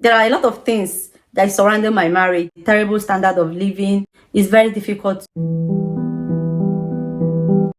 there are a lot of things that is surrounding my marriage. Terrible standard of living is very difficult.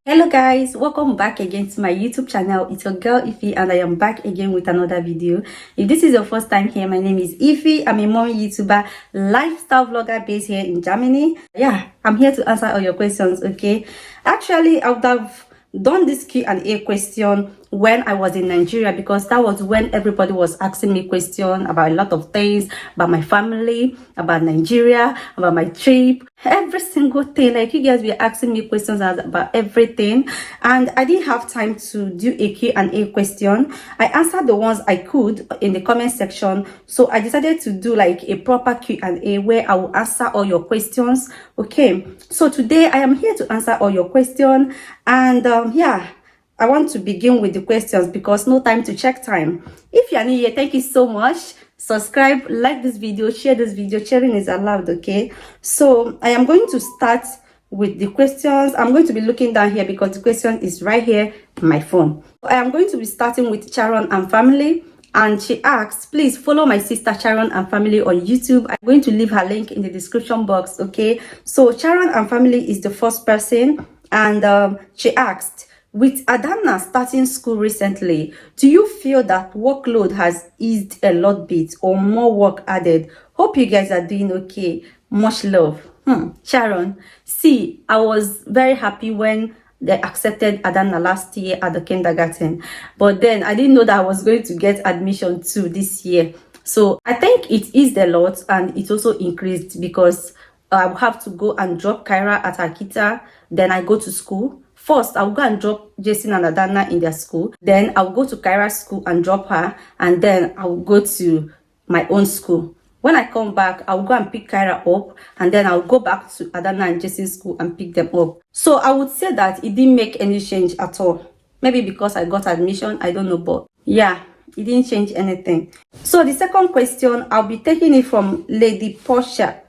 Hello guys, welcome back again to my YouTube channel. It's your girl Ify and I am back again with another video. If this is your first time here, my name is Ify. I'm a mommy YouTuber, lifestyle vlogger based here in Germany. Yeah, I'm here to answer all your questions, okay? Actually, I would have done this Q&A question when I was in Nigeria, because that was when everybody was asking me questions about a lot of things, about my family, about Nigeria, about my trip, every single thing. Like, you guys were asking me questions about everything, and I didn't have time to do a Q&A question. I answered the ones I could in the comment section, so I decided to do like a proper Q&A where I will answer all your questions. Okay, so today I am here to answer all your questions, and yeah, I want to begin with the questions because no time to check time. If you are new here, thank you so much. Subscribe, like this video, share this video. Sharing is allowed, okay? So I am going to start with the questions. I'm going to be looking down here because the question is right here on my phone. I am going to be starting with Sharon and family. And she asks, please follow my sister Sharon and family on YouTube. I'm going to leave her link in the description box, okay? So Sharon and family is the first person, and she asked, with Adana starting school recently, do you feel that workload has eased a lot bit or more work added? Hope you guys are doing okay. Much love. Sharon, see, I was very happy when they accepted Adana last year at the kindergarten, but then I didn't know that I was going to get admission to this year. So I think it eased a lot, and it also increased because I will have to go and drop Kyra at Akita. Then I go to school. First, I'll go and drop Jason and Adana in their school. Then I'll go to Kyra's school and drop her. And then I'll go to my own school. When I come back, I'll go and pick Kyra up. And then I'll go back to Adana and Jason's school and pick them up. So I would say that it didn't make any change at all. Maybe because I got admission, I don't know. But yeah, it didn't change anything. So the second question, I'll be taking it from Lady Portia.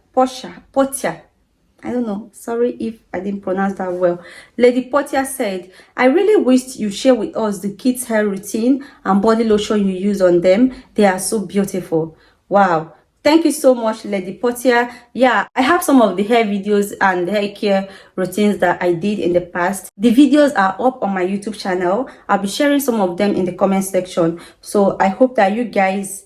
I don't know. Sorry if I didn't pronounce that well. Lady Portia said, I really wish you share with us the kids' hair routine and body lotion you use on them. They are so beautiful. Wow. Thank you so much, Lady Portia. Yeah, I have some of the hair videos and hair care routines that I did in the past. The videos are up on my YouTube channel. I'll be sharing some of them in the comment section. So I hope that you guys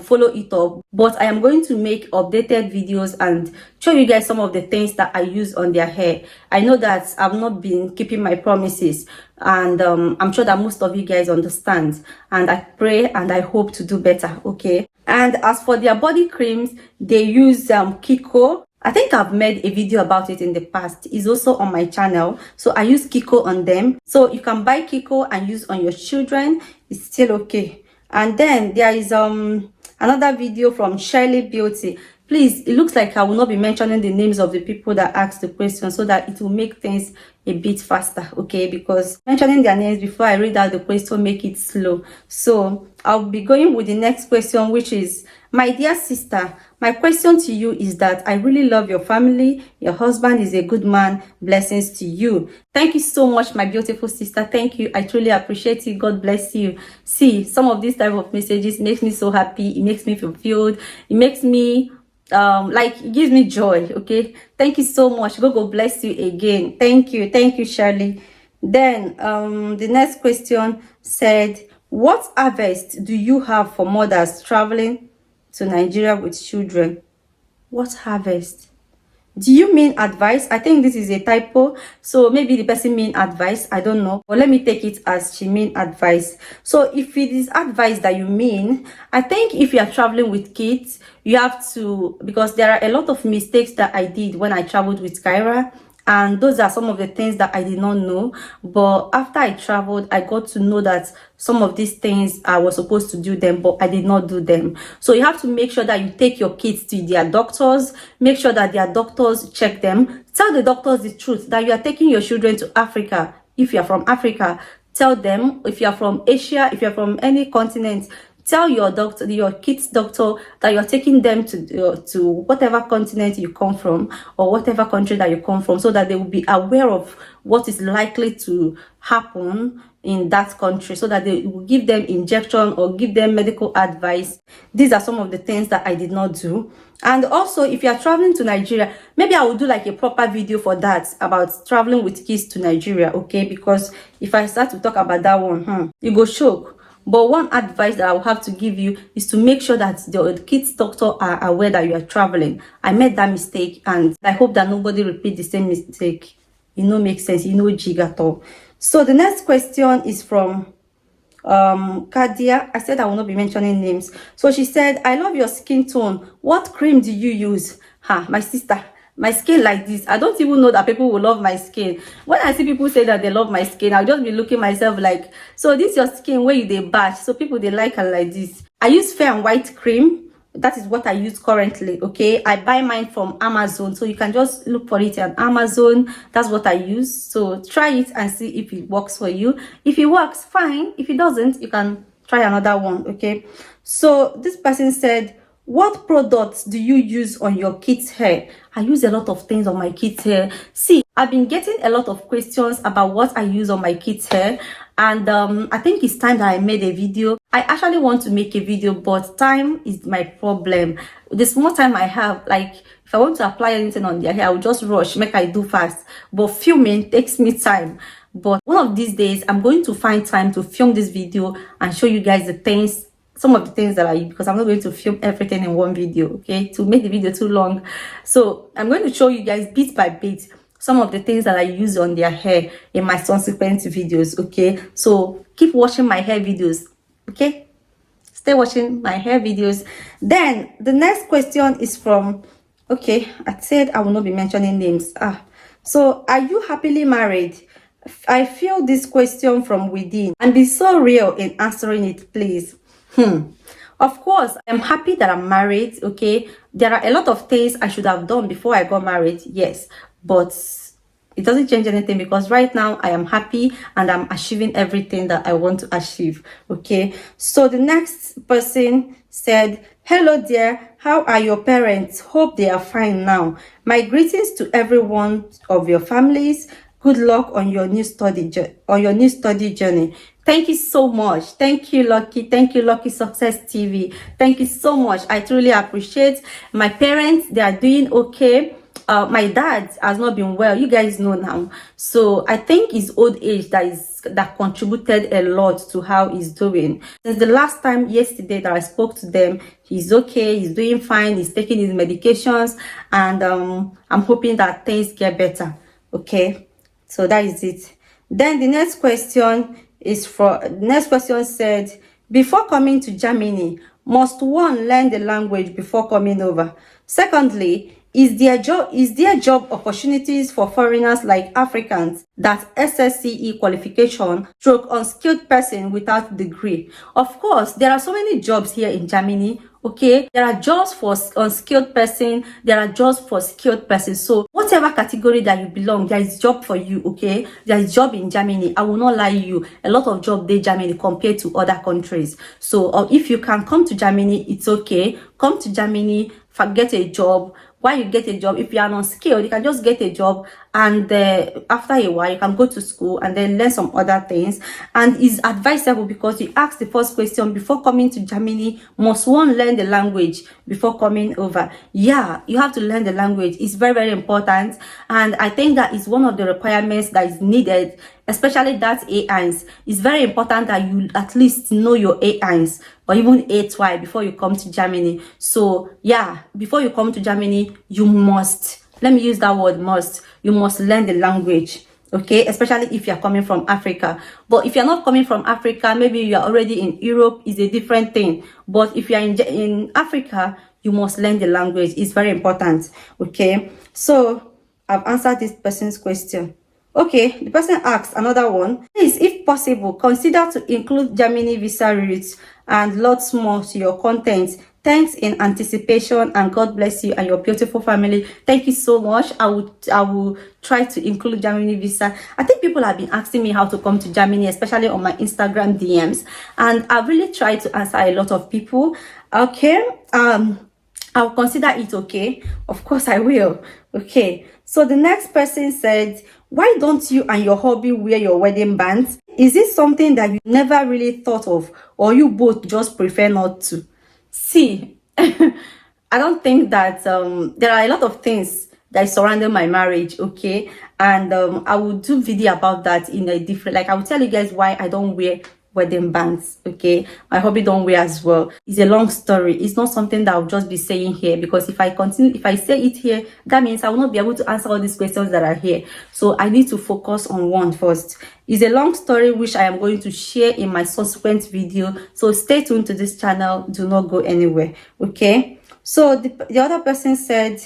follow it up, but I am going to make updated videos and show you guys some of the things that I use on their hair. I know that I've not been keeping my promises, and I'm sure that most of you guys understand, and I pray and I hope to do better, okay? And as for their body creams, they use Kiko. I think I've made a video about it in the past. It's also on my channel. So I use Kiko on them. So you can buy Kiko and use on your children. It's still okay. And then there is another video from Shirley Beauty. Please, it looks like I will not be mentioning the names of the people that asked the question, so that it will make things a bit faster, okay? Because mentioning their names before I read out the question make it slow. So I'll be going with the next question, which is, my dear sister, my question to you is that I really love your family. Your husband is a good man. Blessings to you. Thank you so much, my beautiful sister. Thank you. I truly appreciate it. God bless you. See, some of these type of messages makes me so happy. It makes me fulfilled. It makes me like, it gives me joy, okay? Thank you so much. God bless you again. Thank you, Shirley. Then the next question said, what harvest do you have for mothers traveling to Nigeria with children? What harvest? Do you mean advice? I think this is a typo, so maybe the person mean advice. I don't know, but let me take it as she mean advice. So if it is advice that you mean, I think if you are traveling with kids, you have to, because there are a lot of mistakes that I did when I traveled with Kyra, and those are some of the things that I did not know. But after I traveled, I got to know that some of these things I was supposed to do them, but I did not do them. So you have to make sure that you take your kids to their doctors. Make sure that their doctors check them. Tell the doctors the truth that you are taking your children to Africa. If you are from Africa, tell them. If you are from Asia, if you are from any continent, tell your doctor, your kids doctor, that you're taking them to whatever continent you come from or whatever country that you come from, so that they will be aware of what is likely to happen in that country, so that they will give them injection or give them medical advice. These are some of the things that I did not do. And also, if you are traveling to Nigeria, maybe I will do like a proper video for that, about traveling with kids to Nigeria, okay? Because if I start to talk about that one, you go shock. But one advice that I will have to give you is to make sure that the kids doctor are aware that you are traveling. I made that mistake, and I hope that nobody repeat the same mistake. It no make sense, it no jig at all. So the next question is from Kadia. I said I will not be mentioning names. So she said, I love your skin tone. What cream do you use? My sister, my skin like this, I don't even know that people will love my skin. When I see people say that they love my skin, I'll just be looking myself like, so this your skin where you they batch, so people they like her like this. I use Fair and White cream. That is what I use currently, okay? I buy mine from Amazon, so you can just look for it on Amazon. That's what I use. So try it and see if it works for you. If it works, fine. If it doesn't, you can try another one, okay? So this person said, what products do you use on your kids' hair? I use a lot of things on my kids' hair. See, I've been getting a lot of questions about what I use on my kids' hair. And I think it's time that I made a video. I actually want to make a video, but time is my problem. The small time I have, like if I want to apply anything on their hair, I will just rush, make I do fast. But filming takes me time. But one of these days, I'm going to find time to film this video and show you guys the things, some of the things that I use, because I'm not going to film everything in one video, okay, to make the video too long. So I'm going to show you guys bit by bit some of the things that I use on their hair in my subsequent videos, okay? So keep watching my hair videos, okay? Stay watching my hair videos. Then the next question is from, okay, I said I will not be mentioning names. So are you happily married? I feel this question from within and be so real in answering it, please. Of course, I'm happy that I'm married, okay? There are a lot of things I should have done before I got married, yes. But it doesn't change anything, because right now I am happy and I'm achieving everything that I want to achieve, okay? So the next person said, hello dear, how are your parents? Hope they are fine now. My greetings to everyone of your families. Good luck on your new study journey. Thank you so much. Thank you, Lucky. Thank you, Lucky Success TV. Thank you so much. I truly appreciate my parents. They are doing okay. My dad has not been well, you guys know now. So I think his old age that contributed a lot to how he's doing. Since the last time yesterday that I spoke to them, he's okay, he's doing fine, he's taking his medications, and I'm hoping that things get better, okay? So that is it. Then the next question said, before coming to Germany, must one learn the language before coming over? Secondly, is there job opportunities for foreigners like Africans that SSCE qualification stroke unskilled person without degree? Of course, there are so many jobs here in Germany, okay? There are jobs for unskilled person, there are jobs for skilled person. So whatever category that you belong, there is job for you, okay? There is job in Germany. I will not lie you, a lot of job in Germany compared to other countries. So if you can come to Germany, it's okay. Come to Germany, get a job. While you get a job, if you are unskilled, you can just get a job, and after a while you can go to school and then learn some other things. And it's advisable, because you asked the first question, before coming to Germany, must one learn the language before coming over? Yeah, you have to learn the language. It's very, very important, and I think that is one of the requirements that is needed, especially that A1. It's very important that you at least know your A1 or even A2 before you come to Germany. So yeah, before you come to Germany, you must, let me use that word, must, you must learn the language, okay? Especially if you're coming from Africa. But if you're not coming from Africa, maybe you're already in Europe, is a different thing. But if you're in Africa, you must learn the language. It's very important, okay? So I've answered this person's question. Okay, the person asked another one. Please, if possible, consider to include Germany visa routes and lots more to your content. Thanks in anticipation, and God bless you and your beautiful family. Thank you so much. I will try to include Germany visa. I think people have been asking me how to come to Germany, especially on my Instagram DMs, and I've really tried to answer a lot of people. Okay, I'll consider it. Okay, of course I will. Okay, so the next person said, why don't you and your hubby wear your wedding bands? Is it something that you never really thought of, or you both just prefer not to? See, I don't think that there are a lot of things that surrounding my marriage, okay? And I will do video about that in a different, like I will tell you guys why I don't wear wedding bands, okay? My hobby don't wear as well. It's a long story. It's not something that I'll just be saying here, because if I continue, if I say it here, that means I will not be able to answer all these questions that are here. So I need to focus on one first. It's a long story which I am going to share in my subsequent video, so stay tuned to this channel. Do not go anywhere, okay? So the other person said,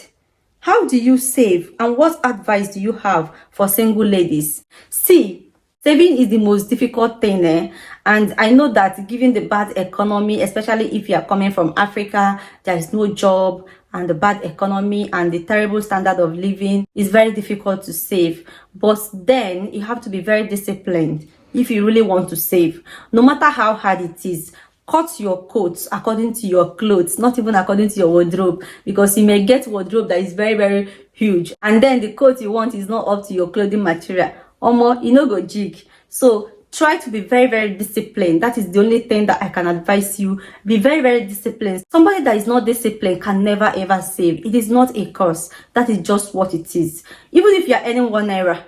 how do you save, and what advice do you have for single ladies? See, saving is the most difficult thing, and I know that given the bad economy, especially if you are coming from Africa, there is no job, and the bad economy and the terrible standard of living, is very difficult to save. But then you have to be very disciplined if you really want to save, no matter how hard it is. Cut your coats according to your clothes, not even according to your wardrobe, because you may get wardrobe that is very, very huge, and then the coat you want is not up to your clothing material. Omo, you know, go jig. So try to be very, very disciplined. That is the only thing that I can advise you. Be very, very disciplined. Somebody that is not disciplined can never ever save. It is not a curse. That is just what it is. Even if you are earning 1 naira,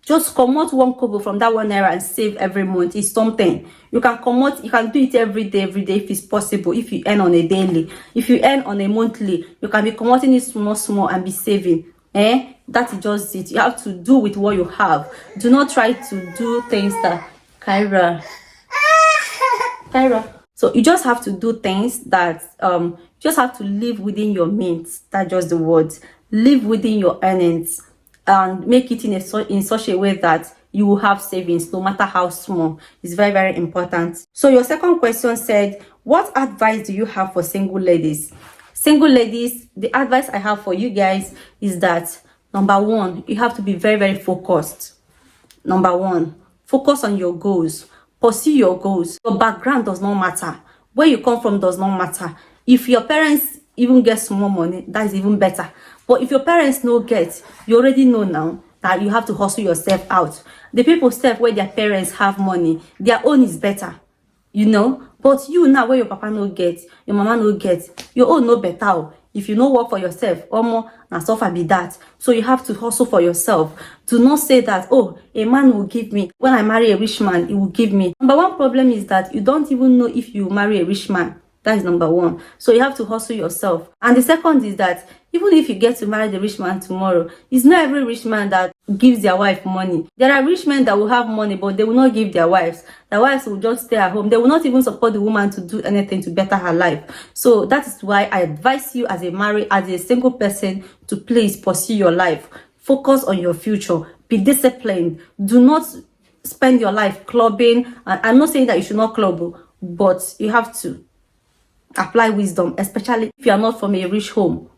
just come out 1 kobo from that 1 naira and save every month. Is something you can come out. You can do it every day if it's possible. If you earn on a daily, if you earn on a monthly, you can be promoting it small and be saving. That is just it. You have to do with what you have. Do not try to do things that Kyra. So you just have to do things that you just have to live within your means. That's just the words. Live within your earnings, and make it in such a way that you will have savings, no matter how small. It's very, very important. So your second question said, what advice do you have for single ladies? Single ladies, the advice I have for you guys is that, number one, you have to be very, very focused. Number one, focus on your goals. Pursue your goals. Your background does not matter. Where you come from does not matter. If your parents even get small money, that is even better. But if your parents no get, you already know now that you have to hustle yourself out. The people step where their parents have money, their own is better, you know. But you now, where your papa no get, your mama no get, your own no better. If you no work for yourself, more na suffer be that. So you have to hustle for yourself. Do not say that, oh, a man will give me. When I marry a rich man, he will give me. Number one problem is that you don't even know if you marry a rich man. That is number one. So you have to hustle yourself. And the second is that even if you get to marry the rich man tomorrow, it's not every rich man that gives their wife money. There are rich men that will have money, but they will not give their wives. Their wives will just stay at home. They will not even support the woman to do anything to better her life. So that is why I advise you as a single person, to please pursue your life. Focus on your future. Be disciplined. Do not spend your life clubbing. And I'm not saying that you should not club, but you have to apply wisdom, especially if you are not from a rich home.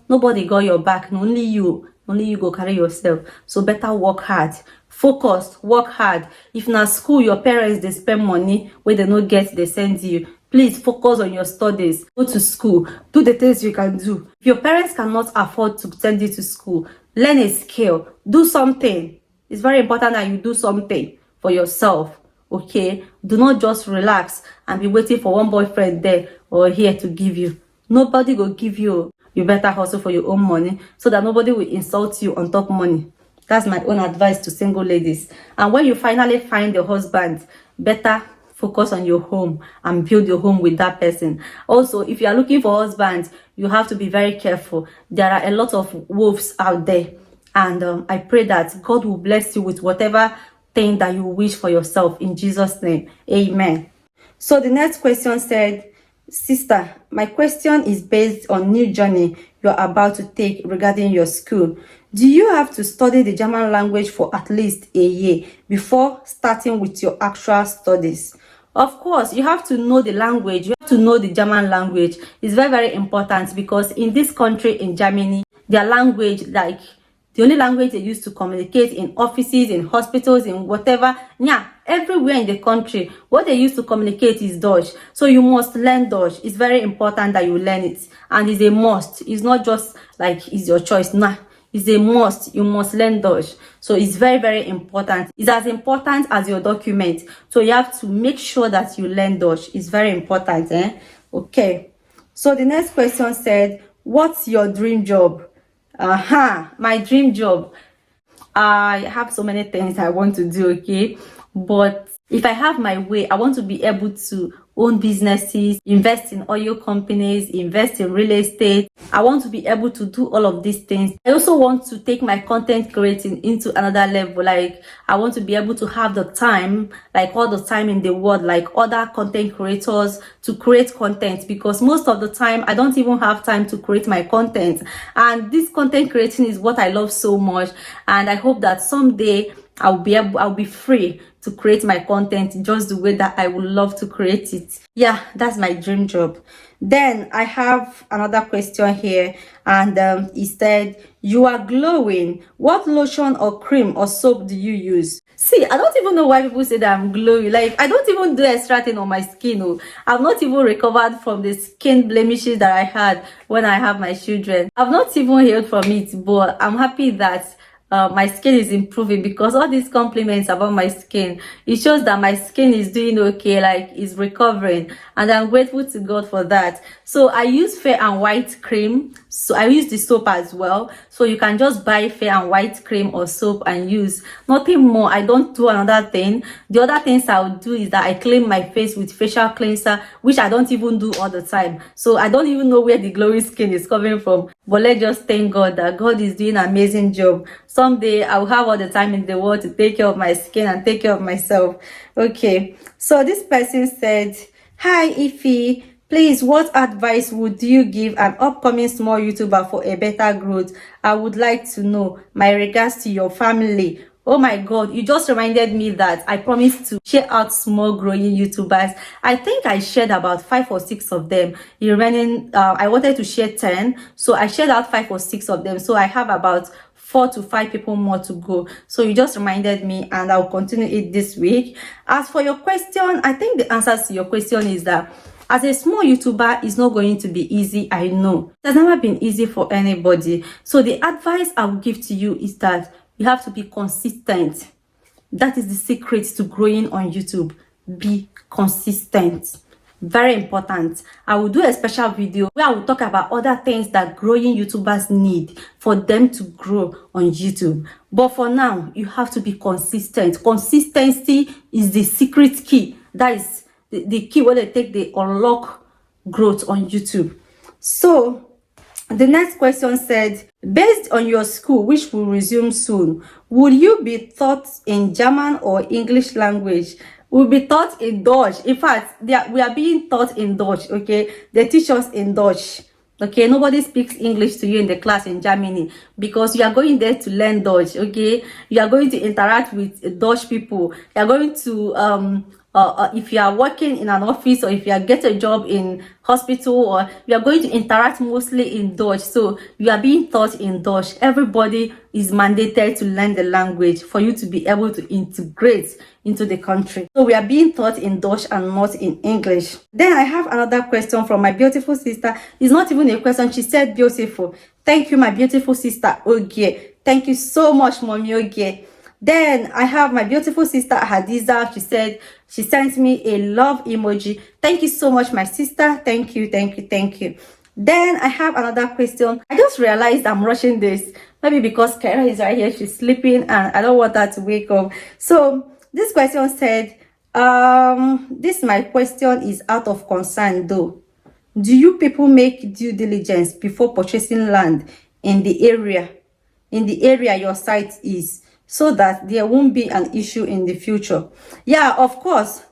Nobody got your back. Only you go carry yourself. So better work hard. Focus, work hard. If na school, your parents they spend money where they no get, they send you. Please focus on your studies. Go to school. Do the things you can do. If your parents cannot afford to send you to school, learn a skill. Do something. It's very important that you do something for yourself. Okay, do not just relax and be waiting for one boyfriend there or here to give you. Nobody will give you. You better hustle for your own money so that nobody will insult you on top money. That's my own advice to single ladies. And when you finally find a husband, better focus on your home and build your home with that person. Also, if you are looking for husbands, you have to be very careful. There are a lot of wolves out there, and I pray that God will bless you with whatever thing that you wish for yourself, in Jesus' name. Amen. So the next question said, sister, my question is based on new journey you're about to take regarding your school. Do you have to study the German language for at least a year before starting with your actual studies? Of course, you have to know the language. You have to know the German language. It's very, very important because in this country, in Germany, their language, like the only language they use to communicate in offices, in hospitals, in whatever, yeah, everywhere in the country, what they use to communicate is Dutch. So you must learn Dutch. It's very important that you learn it, and it's a must. It's not just like it's your choice. Nah, it's a must. You must learn Dutch. So it's very, very important. It's as important as your document. So you have to make sure that you learn Dutch. It's very important. Okay. So the next question said, what's your dream job? My dream job. I have so many things I want to do, okay? But if I have my way, I want to be able to own businesses, invest in oil companies, invest in real estate. I want to be able to do all of these things. I also want to take my content creating into another level. Like, I want to be able to have the time, like all the time in the world, like other content creators, to create content, because most of the time I don't even have time to create my content. And this content creating is what I love so much. And I hope that someday I'll be free to create my content just the way that I would love to create it. Yeah, that's my dream job. Then I have another question here, and he said, you are glowing. What lotion or cream or soap do you use? See, I don't even know why people say that I'm glowing. Like, I don't even do extra thing on my skin. Oh. I've not even recovered from the skin blemishes that I had when I have my children. I've not even healed from it, but I'm happy that my skin is improving, because all these compliments about my skin, it shows that my skin is doing okay, like it's recovering, and I'm grateful to God for that. So I use Fair and White cream. So I use the soap as well. So you can just buy Fair and White cream or soap and use. Nothing more. I don't do another thing. The other things I'll do is that I clean my face with facial cleanser, which I don't even do all the time. So I don't even know where the glowing skin is coming from. But let's just thank God that God is doing an amazing job. Someday I'll have all the time in the world to take care of my skin and take care of myself. Okay, so this person said, hi Ify, please, what advice would you give an upcoming small YouTuber for a better growth? I would like to know. My regards to your family. Oh my God, you just reminded me that I promised to share out small growing YouTubers. I think I shared about 5 or 6 of them. I wanted to share 10, so I shared out 5 or 6 of them. So I have about 4 to 5 people more to go. So you just reminded me, and I'll continue it this week. As for your question, I think the answer to your question is that as a small YouTuber, it's not going to be easy. I know it has never been easy for anybody. So the advice I will give to you is that you have to be consistent. That is the secret to growing on YouTube. Be consistent. Very important. I will do a special video where I will talk about other things that growing YouTubers need for them to grow on YouTube. But for now, you have to be consistent. Consistency is the secret key. That is the key where they unlock growth on YouTube. So the next question said, based on your school, which will resume soon, will you be taught in German or English language? We'll be taught in Deutsch. In fact, we are being taught in Deutsch, okay? They teach us in Deutsch. Okay, nobody speaks English to you in the class in Germany, because you are going there to learn Dutch, okay? You are going to interact with Dutch people. You are going to if you are working in an office, or if you get a job in hospital, or you are going to interact mostly in Dutch. So you are being taught in Dutch. Everybody is mandated to learn the language for you to be able to integrate into the country. So we are being taught in Dutch and not in English. Then I have another question from my beautiful sister. It's not even a question. She said beautiful. Thank you, my beautiful sister Ogie. Thank you so much, Mommy Ogie. Then I have my beautiful sister Hadiza. She said she sent me a love emoji. Thank you so much, my sister. Thank you, thank you, thank you. Then I have another question. I just realized I'm rushing this. Maybe because Kara is right here, she's sleeping, and I don't want her to wake up. So this question said, this my question is out of concern though. Do you people make due diligence before purchasing land in the area your site is, so that there won't be an issue in the future? Yeah, of course.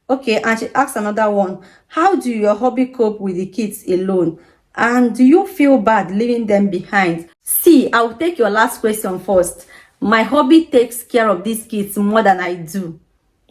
Okay, and she asked another one. How do your hobby cope with the kids alone? And do you feel bad leaving them behind? See, I'll take your last question first. My hobby takes care of these kids more than I do.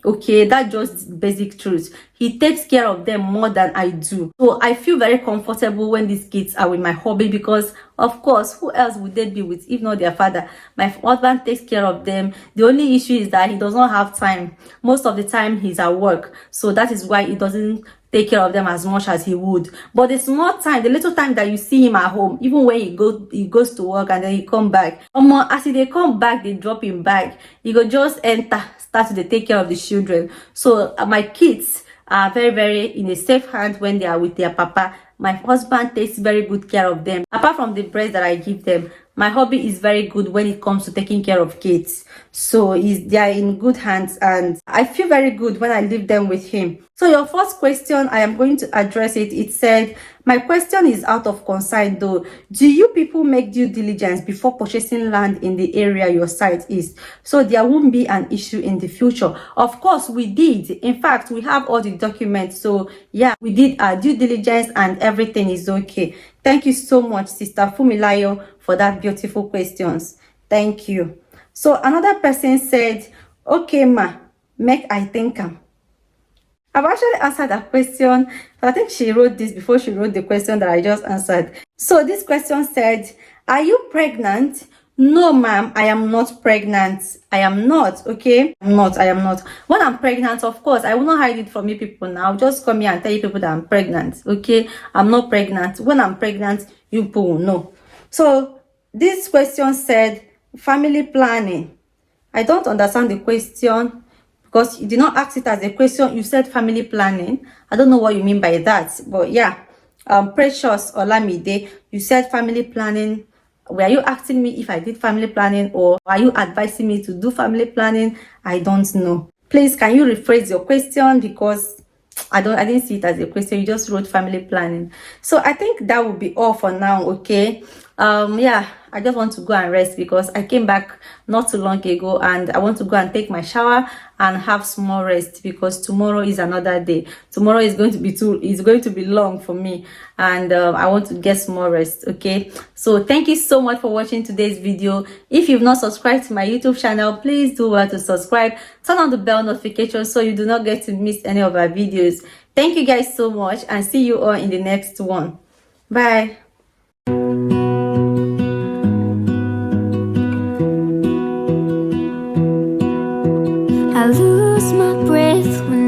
Okay, that's just basic truth. He takes care of them more than I do. So I feel very comfortable when these kids are with my hubby, because of course, who else would they be with if not their father? My husband takes care of them. The only issue is that he does not have time. Most of the time he's at work, so that is why he doesn't take care of them as much as he would. But the small time, the little time that you see him at home, even when he goes to work and then he come back, as they come back, they drop him back, he go just enter, start to take care of the children. So my kids are very, very in a safe hand when they are with their papa. My husband takes very good care of them. Apart from the breast that I give them, my hobby is very good when it comes to taking care of kids. So they are in good hands, and I feel very good when I leave them with him. So your first question, I am going to address it. It said, my question is out of concern though. Do you people make due diligence before purchasing land in the area your site is, so there won't be an issue in the future? Of course we did. In fact, we have all the documents. So yeah, we did our due diligence and everything is okay. Thank you so much, Sister Fumilayo, for that beautiful questions. Thank you. So another person said, okay ma, make I think I've actually answered that question, but I think she wrote this before she wrote the question that I just answered. So this question said, are you pregnant? No, ma'am, I am not pregnant. I am not, okay? I am not. When I'm pregnant, of course, I will not hide it from you people now. Just come here and tell you people that I'm pregnant, okay? I'm not pregnant. When I'm pregnant, you people will know. So this question said, family planning. I don't understand the question, because you did not ask it as a question. You said family planning. I don't know what you mean by that, but yeah. Precious Olamide, you said family planning. Were you asking me if I did family planning, or are you advising me to do family planning? I don't know. Please, can you rephrase your question, because I didn't see it as a question. You just wrote family planning. So I think that will be all for now, okay? Yeah, I just want to go and rest, because I came back not too long ago and I want to go and take my shower and have small rest, because tomorrow is another day. Tomorrow is going to be long for me, and I want to get small rest, okay? So thank you so much for watching today's video. If you've not subscribed to my YouTube channel, please do well to subscribe. Turn on the bell notification so you do not get to miss any of our videos. Thank you guys so much, and see you all in the next one. Bye. I lose my breath when